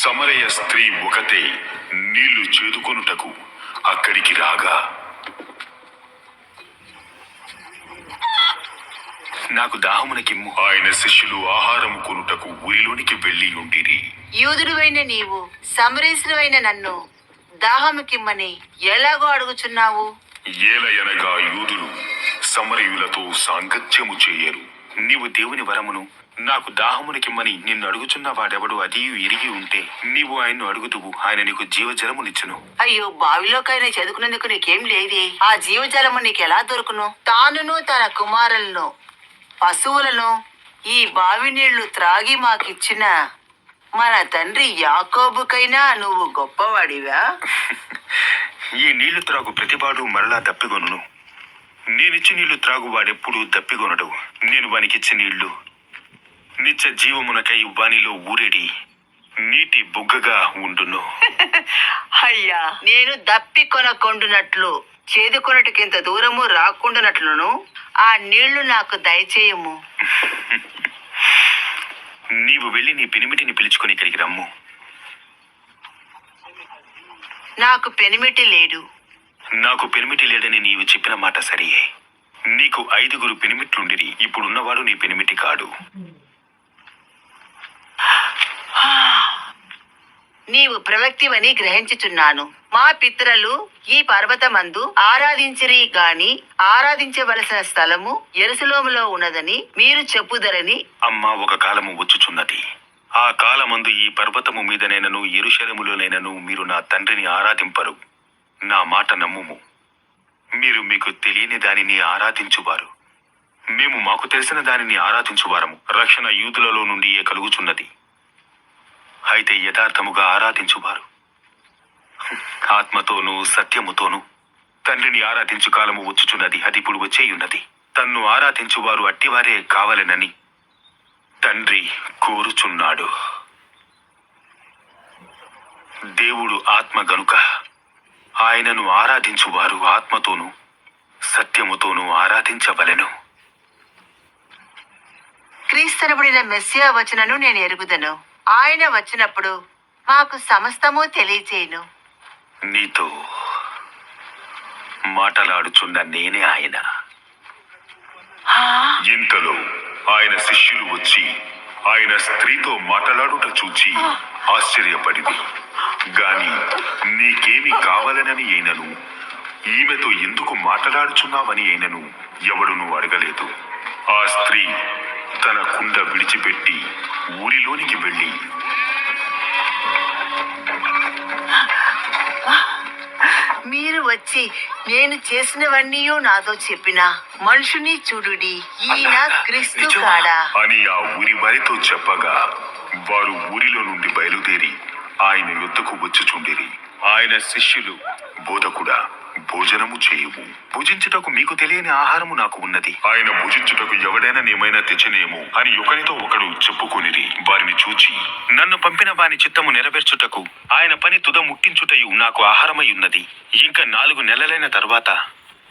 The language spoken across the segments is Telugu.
సమరయ స్త్రీ ఒకతే నీళ్లు చేదుకొనుటకు అక్కడికి రాగా, నాకు దాహమునకిమ్ము. ఆయన శిష్యులు ఆహారము కొనుటకు ఊరిలోనికి వెళ్లి ఉండిరి. యూదుడువైన నీవు సమరేశుడైన నన్ను దాహముకిమ్మని ఎలాగో అడుగుచున్నావు? ఏలయనగా యూదులు సమరయులతో సాంగత్యము చేయరు. నీవు దేవుని వరమును నాకు దాహమునకిమ్మని నిన్ను అడుగుచున్న వాడెవడు అదియు ఎరిగి ఉంటే నీవు ఆయన్ను అడుగుదువు, ఆయన నీకు జీవజలమునిచ్చును. అయ్యో, బావిలోకైనా చదువుకునేందుకు నీకేం లేదే. ఆ జీవజలము నీకెలా దొరుకును? తానును తన కుమారులను పశువులను ఈ బావి నీళ్లు త్రాగి మాకిచ్చిన మన తండ్రి యాకోబుకైనా నువ్వు గొప్పవాడివా? ఈ నీళ్లు త్రాగు ప్రతివాడు మరలా దప్పిగొనును. నేనిచ్చి నీళ్లు త్రాగు వాడెప్పుడు దప్పిగొనడు. నేను వానికిచ్చే నీళ్లు నిత్య జీవమునకై వానిలో ఊరేడి నీటి బుగ్గగా ఉండును. అయ్యా, నేను దప్పి కొనకొండునట్లు చేదుకొనటికింత దూరము రాకుండానట్లును ఆ నీళ్లు నాకు దయచేయము. నీవు వెళ్ళి నీ పెనిమిటిని పిలుచుకొని ఇక్కడికి రమ్ము. నాకు పెనిమిటి లేడు. నాకు పెనిమిటి లేడని నీవు చెప్పిన మాట సరియే. నీకు 5 పెనిమిట్లుండిరి. ఇప్పుడున్నవాడు నీ పెనిమిటి కాడు. నీవు ప్రవక్తివని గ్రహించుచున్నాను. మా పితరులు ఈ పర్వతమందు ఆరాధించిరి గాని ఆరాధించవలసిన స్థలము యెరూషలేములో ఉన్నదని మీరు చెప్పుదరని. అమ్మా, ఒక కాలము వచ్చుచున్నది. ఆ కాలమందు ఈ పర్వతము మీదనైనను యెరూషలేములోనైనను మీరు నా తండ్రిని ఆరాధింపరు. నా మాట నమ్ముము. మీరు మీకు తెలియని దానిని ఆరాధించువారు, మేము మాకు తెలిసిన దానిని ఆరాధించువారము. రక్షణ యూదులలో నుండియే కలుగుచున్నది. అయితే యథార్థముగా ఆరాధించువారు ఆత్మతోనూ సత్యముతోనూ తండ్రిని ఆరాధించు కాలము వచ్చుచున్నది. అది ఇప్పుడు వచ్చేయున్నది. తన్ను ఆరాధించువారు అట్టివారే కావాలనని తండ్రి కోరుచున్నాడు. దేవుడు ఆత్మ గనుక ఆయనను ఆరాధించువారు ఆత్మతోనూ సత్యముతోనూ ఆరాధించవలెను. క్రీస్తనబడిన మెస్సియా వచనను నేను ఎరుగుదను. ఆయన వచ్చినప్పుడు మాకు సమస్తము తెలియచేయును. నీతో మాటలాడుచున్న నేనే ఆయన. ఇంతలో ఆయన శిష్యులు వచ్చి ఆయన స్త్రీతో మాటలాడుట చూచి ఆశ్చర్యపడింది. గాని నీకేమి కావాలనని అయినను ఈమెతో ఎందుకు మాటలాడుచున్నావని అయినను ఎవడును అడగలేదు. ఆ స్త్రీ తన కుండ విడిచిపెట్టి ఊరిలోనికి వెళ్ళి, మీరు వచ్చి నేను చేసినవన్నీ నాతో చెప్పిన మనుషుని చూడుడి, ఈయన క్రీస్తు కాడా అని ఆ ఊరి వారితో చెప్పగా, వారు ఊరిలో నుండి బయలుదేరి ఆయన యొద్దకు వచ్చుచుండిరి. ఆయన శిష్యులు, బోధకుడా, భోజనము చేయుము. భుజించుటకు మీకు తెలియని ఆహారము నాకు ఉన్నది. ఆయన భుజించుటకు ఎవడైనా నేమైనా తెచ్చనేమో అని ఒకరితో ఒకడు చెప్పుకొనిరి. వారిని చూచి, నన్ను పంపిన వాని చిత్తము నెరవేర్చుటకు ఆయన పని తుద ముట్టించుటయు నాకు ఆహారమై ఉన్నది. ఇంకా 4 నెలలైన తర్వాత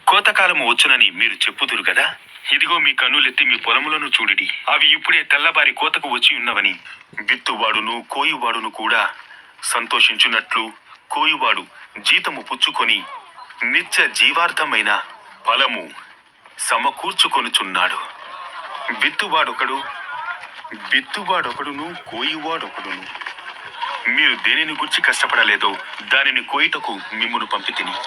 కోతకాలము వచ్చునని మీరు చెప్పుదురు కదా. ఇదిగో మీ కన్నులెత్తి మీ పొలములను చూడిడి, అవి ఇప్పుడే తెల్లబారి కోతకు వచ్చి ఉన్నవని. విత్తువాడును కోయువాడును కూడా సంతోషించున్నట్లు కోయువాడు జీతము పుచ్చుకొని నిత్య జీవార్థమైన ఫలము సమకూర్చుకొనుచున్నాడు. విత్తువాడొకడును కోయువాడొకడును. మీరు దేనిని గురించి కష్టపడలేదో దానిని కోయుటకు మిమ్మును పంపితిని.